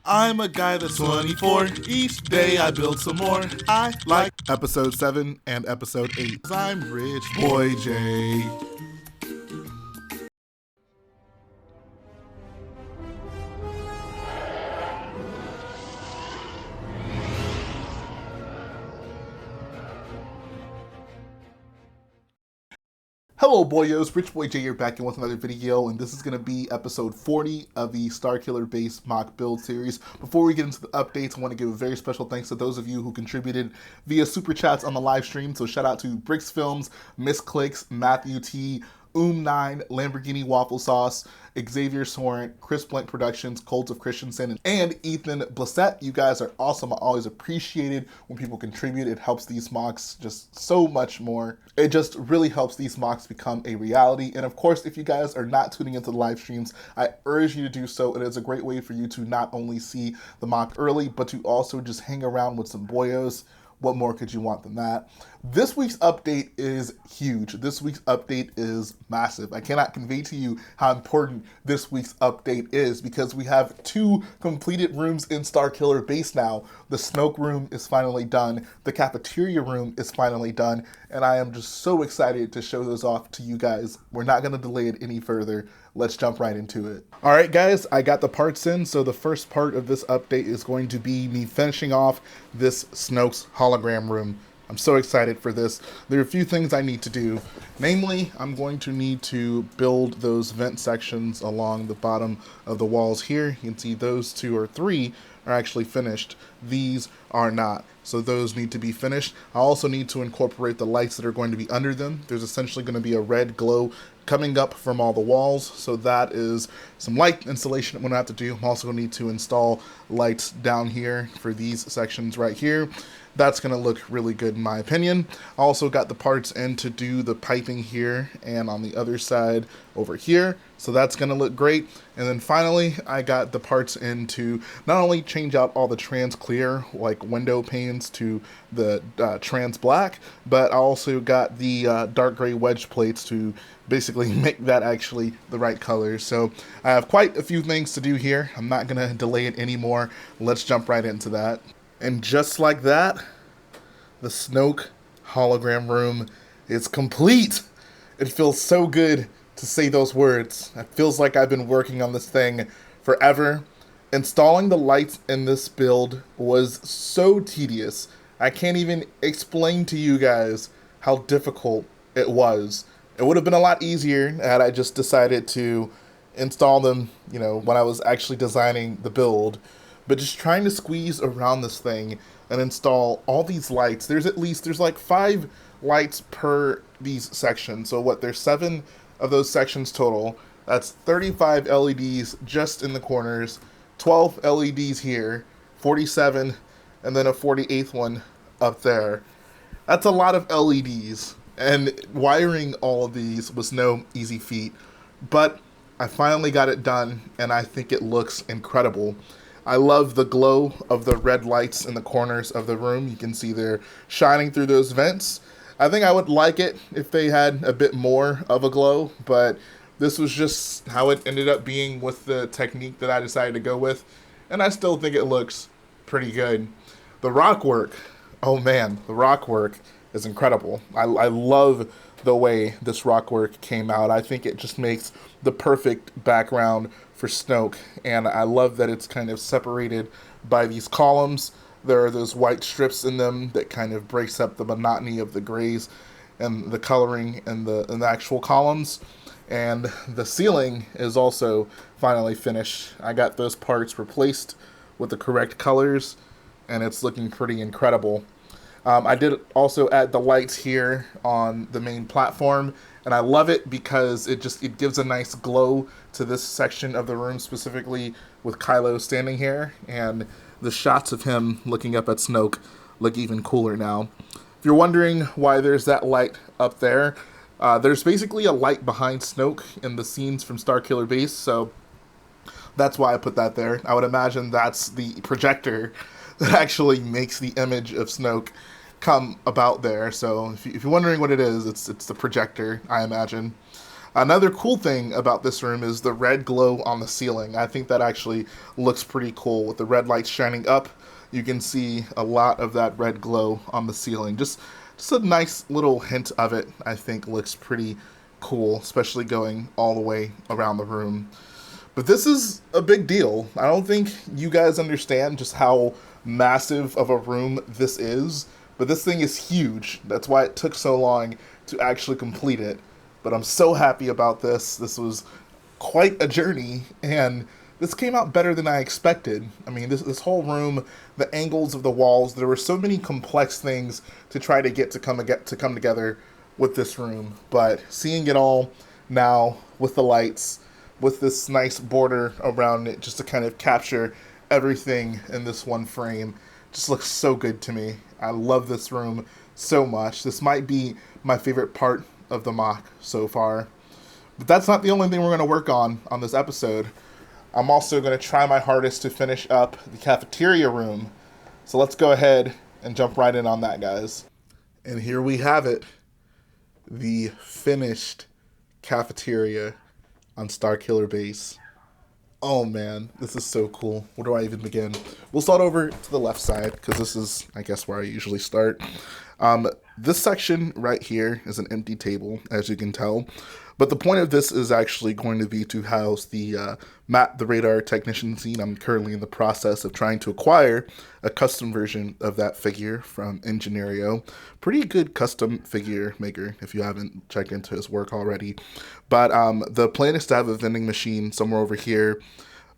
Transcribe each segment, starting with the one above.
I'm a guy that's 24. Each day I build some more. I like episode 7 and episode 8. I'm Rich Boy J. Hello boyos, Rich Boy J here back in with another video, and this is going to be episode 40 of the Starkiller based mock build series. Before we get into the updates, I want to give a very special thanks to those of you who contributed via super chats on the live stream. So shout out to Brix Films, MisClicks, Matthew T, 9, Lamborghini Waffle Sauce, Xavier SOrrent, Chris Blank Productions, Kult of Christiansen, and Ethan Blissett. You guys are awesome. I always appreciate it when people contribute. It helps these mocks just so much more. It just really helps these mocks become a reality. And of course, if you guys are not tuning into the live streams, I urge you to do so. It is a great way for you to not only see the mock early, but to also just hang around with some boyos. What more could you want than that? This week's update is huge. This week's update is massive. I cannot convey to you how important this week's update is because we have 2 completed rooms in Starkiller base now. The Snoke room is finally done. The Cafeteria room is finally done. And I am just so excited to show those off to you guys. We're not going to delay it any further. Let's jump right into it. All right, guys, I got the parts in. So the first part of this update is going to be me finishing off this Snoke's hologram room. I'm so excited for this. There are a few things I need to do. Namely, I'm going to need to build those vent sections along the bottom of the walls here. You can see those 2 or 3 are actually finished. These are not. So those need to be finished. I also need to incorporate the lights that are going to be under them. There's essentially going to be a red glow coming up from all the walls. So that is some light installation I'm going to have to do. I'm also going to need to install lights down here for these sections right here. That's going to look really good in my opinion. I also got the parts in to do the piping here and on the other side over here. So that's going to look great. And then finally, I got the parts in to not only change out all the trans clear, like window panes to the trans black, but I also got the dark gray wedge plates to basically make that actually the right color. So I have quite a few things to do here. I'm not going to delay it anymore. Let's jump right into that. And just like that, the Snoke hologram room is complete. It feels so good to say those words. It feels like I've been working on this thing forever. Installing the lights in this build was so tedious. I can't even explain to you guys how difficult it was. It would have been a lot easier had I just decided to install them, when I was actually designing the build. But just trying to squeeze around this thing and install all these lights. There's like 5 lights per these sections. So there's 7 of those sections total. That's 35 LEDs just in the corners, 12 LEDs here, 47, and then a 48th one up there. That's a lot of LEDs. And wiring all of these was no easy feat. But I finally got it done, and I think it looks incredible. I love the glow of the red lights in the corners of the room. You can see they're shining through those vents. I think I would like it if they had a bit more of a glow, but this was just how it ended up being with the technique that I decided to go with, and I still think it looks pretty good. The rock work, oh man, the rock work is incredible. I love the way this rock work came out. I think it just makes the perfect background for Snoke, and I love that it's kind of separated by these columns. There are those white strips in them that kind of breaks up the monotony of the grays and the coloring in the actual columns. And the ceiling is also finally finished. I got those parts replaced with the correct colors, and it's looking pretty incredible. I did also add the lights here on the main platform, and I love it because it gives a nice glow to this section of the room, specifically with Kylo standing here, and the shots of him looking up at Snoke look even cooler now. If you're wondering why there's that light up there, there's basically a light behind Snoke in the scenes from Starkiller base, so that's why I put that there. I would imagine that's the projector that actually makes the image of Snoke come about there. So if you're wondering what it is, it's the projector, I imagine. Another cool thing about this room is the red glow on the ceiling. I think that actually looks pretty cool with the red lights shining up. You can see a lot of that red glow on the ceiling. Just a nice little hint of it, I think, looks pretty cool, especially going all the way around the room. But this is a big deal. I don't think you guys understand just how massive of a room this is, but this thing is huge. That's why it took so long to actually complete it. But I'm so happy about this. This was quite a journey, and this came out better than I expected. I mean, this whole room, the angles of the walls, there were so many complex things to try to come together with this room. But seeing it all now with the lights, with this nice border around it, just to kind of capture everything in this one frame, just looks so good to me. I love this room so much. This might be my favorite part of the MOC so far. But that's not the only thing we're going to work on this episode. I'm also going to try my hardest to finish up the cafeteria room. So let's go ahead and jump right in on that, guys. And here we have it. The finished cafeteria on Starkiller base. Oh man, this is so cool. Where do I even begin? We'll start over to the left side, because this is, I guess, where I usually start. This section right here is an empty table, as you can tell. But the point of this is actually going to be to house the Matt the Radar Technician scene. I'm currently in the process of trying to acquire a custom version of that figure from Engineerio. Pretty good custom figure maker, if you haven't checked into his work already. But the plan is to have a vending machine somewhere over here.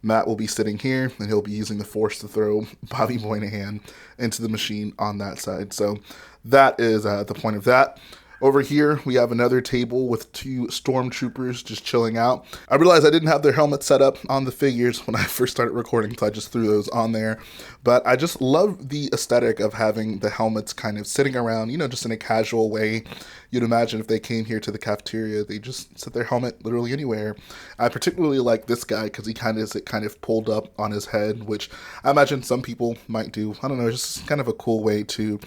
Matt will be sitting here, and he'll be using the force to throw Bobby Moynihan into the machine on that side. So that is the point of that. Over here, we have another table with two stormtroopers just chilling out. I realized I didn't have their helmets set up on the figures when I first started recording, so I just threw those on there. But I just love the aesthetic of having the helmets kind of sitting around, you know, just in a casual way. You'd imagine if they came here to the cafeteria, they just set their helmet literally anywhere. I particularly like this guy because he kind of pulled up on his head, which I imagine some people might do. I don't know, just kind of a cool way to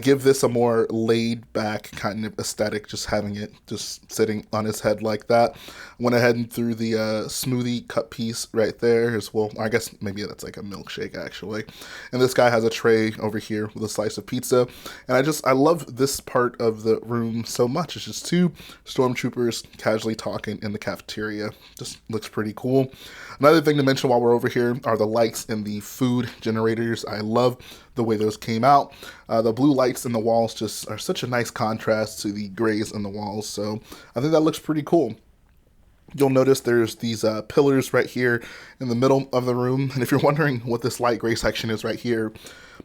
give this a more laid-back kind of aesthetic, just having it just sitting on his head like that. Went ahead and threw the smoothie cup piece right there as well. I guess maybe that's like a milkshake, actually. And this guy has a tray over here with a slice of pizza. And I love this part of the room so much. It's just two stormtroopers casually talking in the cafeteria. Just looks pretty cool. Another thing to mention while we're over here are the lights in the food generators. I love the way those came out. The blue lights in the walls just are such a nice contrast to the grays in the walls, so I think that looks pretty cool. You'll notice there's these pillars right here in the middle of the room, and if you're wondering what this light gray section is right here,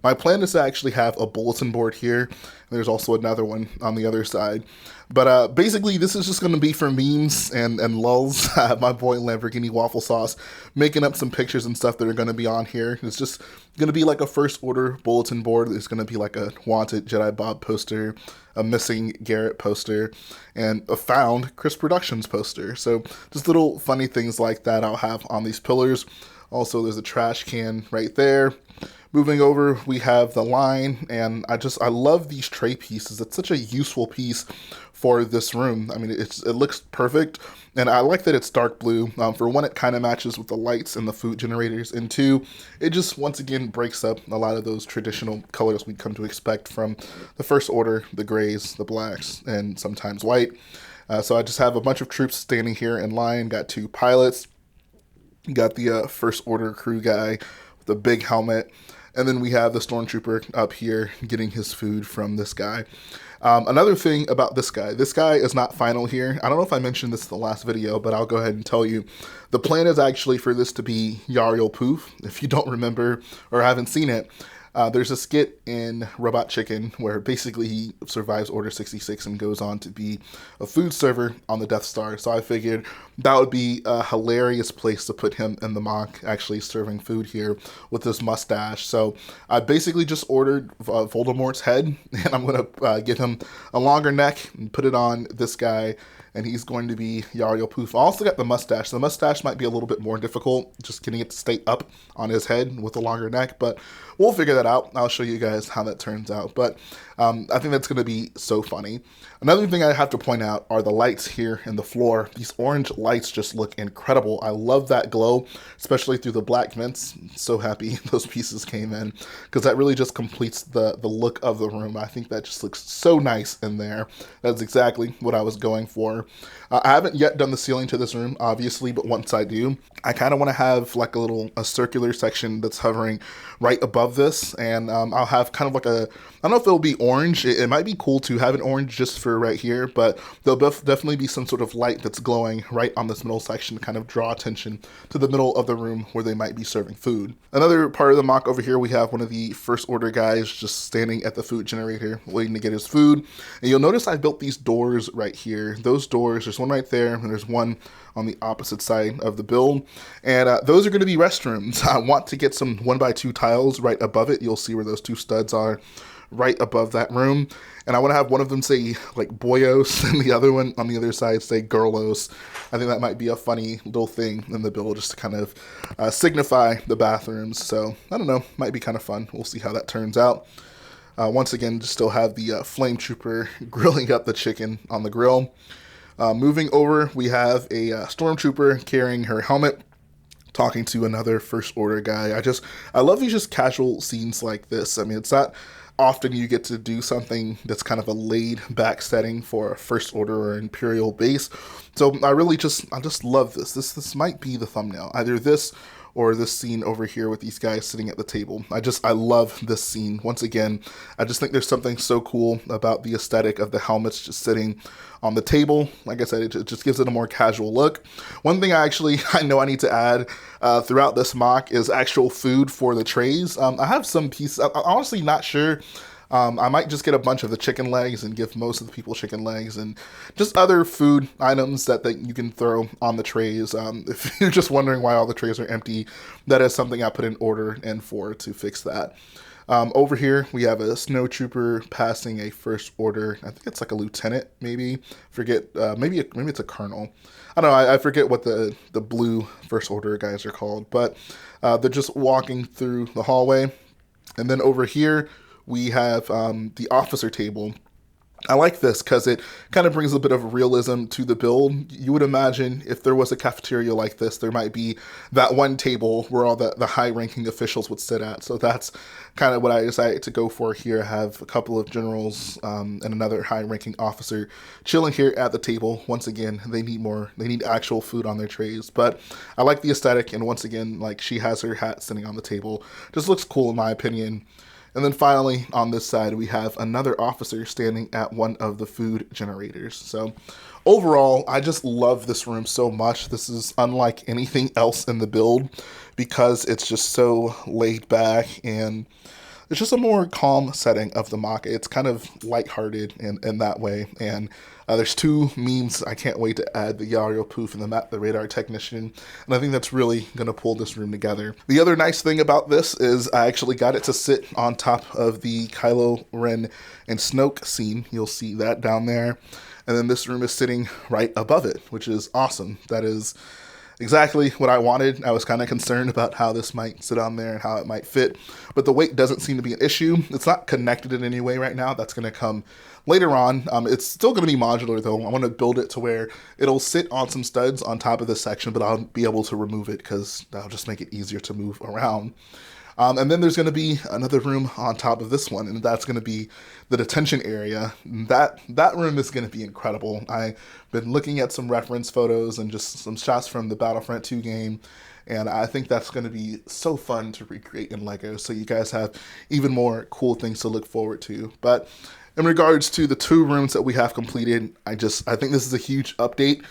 my plan is to actually have a bulletin board here. There's also another one on the other side. But basically, this is just going to be for memes and lulz. My boy Lamborghini Waffle Sauce making up some pictures and stuff that are going to be on here. It's just going to be like a first order bulletin board. There's going to be like a wanted Jedi Bob poster, a missing Garrett poster, and a found Chris Productions poster. So just little funny things like that I'll have on these pillars. Also, there's a trash can right there. Moving over, we have the line, and I love these tray pieces. It's such a useful piece for this room. I mean, it looks perfect, and I like that it's dark blue. For one, it kind of matches with the lights and the food generators, and two, it just once again breaks up a lot of those traditional colors we come to expect from the First Order, the grays, the blacks, and sometimes white. So I just have a bunch of troops standing here in line. Got two pilots. Got the First Order crew guy with the big helmet. And then we have the stormtrooper up here getting his food from this guy. Another thing about this guy is not final here. I don't know if I mentioned this in the last video, but I'll go ahead and tell you. The plan is actually for this to be Yariel Poof. If you don't remember or haven't seen it, there's a skit in Robot Chicken where basically he survives Order 66 and goes on to be a food server on the Death Star. So I figured that would be a hilarious place to put him in the MOC, actually serving food here with his mustache. So I basically just ordered Voldemort's head, and I'm going to give him a longer neck and put it on this guy, and he's going to be Yariel Poof. I also got the mustache. The mustache might be a little bit more difficult, just getting it to stay up on his head with a longer neck, but we'll figure that that out. I'll show you guys how that turns out. But I think that's going to be so funny. Another thing I have to point out are the lights here in the floor. These orange lights just look incredible. I love that glow, especially through the black vents. So happy those pieces came in because that really just completes the look of the room. I think that just looks so nice in there. That's exactly what I was going for. I haven't yet done the ceiling to this room, obviously, but once I do, I kind of want to have like a circular section that's hovering right above this, and I'll have kind of like I don't know if it'll be orange. It might be cool to have an orange just for right here, but there'll definitely be some sort of light that's glowing right on this middle section to kind of draw attention to the middle of the room where they might be serving food. Another part of the mock over here, we have one of the first order guys just standing at the food generator waiting to get his food. And you'll notice I built these doors right here. Those doors, there's one right there and there's one on the opposite side of the build, and those are going to be restrooms. I want to get some 1x2 tiles right above it. You'll see where those two studs are right above that room, and I want to have one of them say like boyos and the other one on the other side say girlos. I think that might be a funny little thing in the build just to kind of signify the bathrooms. So I don't know, might be kind of fun. We'll see how that turns out. Once again, just still have the flame trooper grilling up the chicken on the grill. Moving over, we have a stormtrooper carrying her helmet, talking to another first order guy. I love these just casual scenes like this. I mean, it's not often you get to do something that's kind of a laid back setting for a first order or imperial base. So I just love this. This might be the thumbnail, either this or this scene over here with these guys sitting at the table. I love this scene. Once again, I just think there's something so cool about the aesthetic of the helmets just sitting on the table. Like I said, it just gives it a more casual look. One thing I know I need to add throughout this mock is actual food for the trays. I have some pieces, I'm honestly not sure. I might just get a bunch of the chicken legs and give most of the people chicken legs and just other food items that you can throw on the trays. If you're just wondering why all the trays are empty, that is something I put in order and to fix that. Over here, we have a snow trooper passing a first order. I think it's like a lieutenant, maybe. Forget, maybe it's a colonel. I don't know. I forget what the blue first order guys are called, but they're just walking through the hallway. And then over here, we have the officer table. I like this because it kind of brings a bit of realism to the build. You would imagine if there was a cafeteria like this, there might be that one table where all the high-ranking officials would sit at. So that's kind of what I decided to go for here. I have a couple of generals and another high-ranking officer chilling here at the table. Once again, they need actual food on their trays. But I like the aesthetic, and once again, like she has her hat sitting on the table. Just looks cool in my opinion. And then finally, on this side, we have another officer standing at one of the food generators. So overall, I just love this room so much. This is unlike anything else in the build because it's just so laid back and it's just a more calm setting of the mock. It's kind of lighthearted in that way. And there's two memes I can't wait to add, the Yario Poof and the radar technician. And I think that's really going to pull this room together. The other nice thing about this is I actually got it to sit on top of the Kylo Ren and Snoke scene. You'll see that down there. And then this room is sitting right above it, which is awesome. That is exactly what I wanted. I was kind of concerned about how this might sit on there and how it might fit, but the weight doesn't seem to be an issue. It's not connected in any way right now. That's going to come later on. It's still going to be modular though. I want to build it to where it'll sit on some studs on top of this section, but I'll be able to remove it because that'll just make it easier to move around. And then there's going to be another room on top of this one, and that's going to be the detention area. That room is going to be incredible. I've been looking at some reference photos and just some shots from the Battlefront 2 game, and I think that's going to be so fun to recreate in LEGO, so you guys have even more cool things to look forward to. But in regards to the two rooms that we have completed, I think this is a huge update.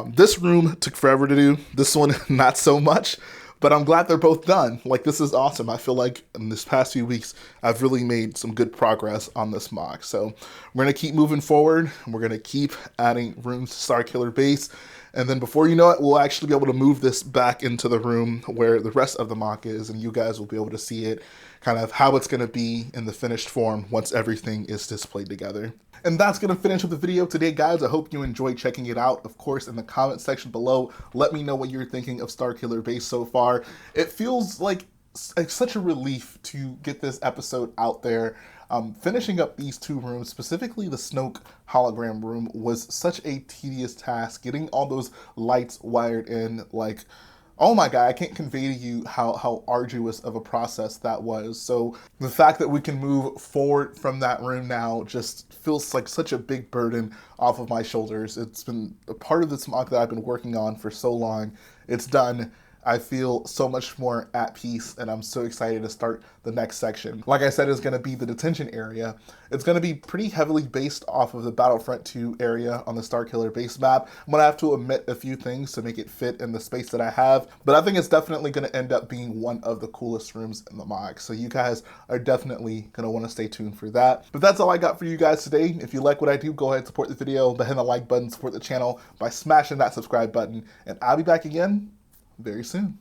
This room took forever to do. This one, not so much. But I'm glad they're both done. Like, this is awesome. I feel like in this past few weeks, I've really made some good progress on this mock. So we're going to keep moving forward. And we're going to keep adding rooms to Starkiller base. And then before you know it, we'll actually be able to move this back into the room where the rest of the mock is. And you guys will be able to see it, kind of how it's going to be in the finished form once everything is displayed together. And that's going to finish up the video today, guys. I hope you enjoyed checking it out. Of course, in the comment section below, let me know what you're thinking of Starkiller base so far. It feels like such a relief to get this episode out there. Finishing up these two rooms, specifically the Snoke hologram room, was such a tedious task. Getting all those lights wired in, like, oh my god, I can't convey to you how arduous of a process that was. So the fact that we can move forward from that room now just feels like such a big burden off of my shoulders. It's been a part of this MOC that I've been working on for so long. It's done. I feel so much more at peace, and I'm so excited to start the next section. Like I said, it's going to be the detention area. It's going to be pretty heavily based off of the Battlefront 2 area on the Starkiller base map. I'm going to have to omit a few things to make it fit in the space that I have, but I think it's definitely going to end up being one of the coolest rooms in the MOC. So you guys are definitely going to want to stay tuned for that. But that's all I got for you guys today. If you like what I do, go ahead and support the video by hitting the like button, support the channel by smashing that subscribe button, and I'll be back again very soon.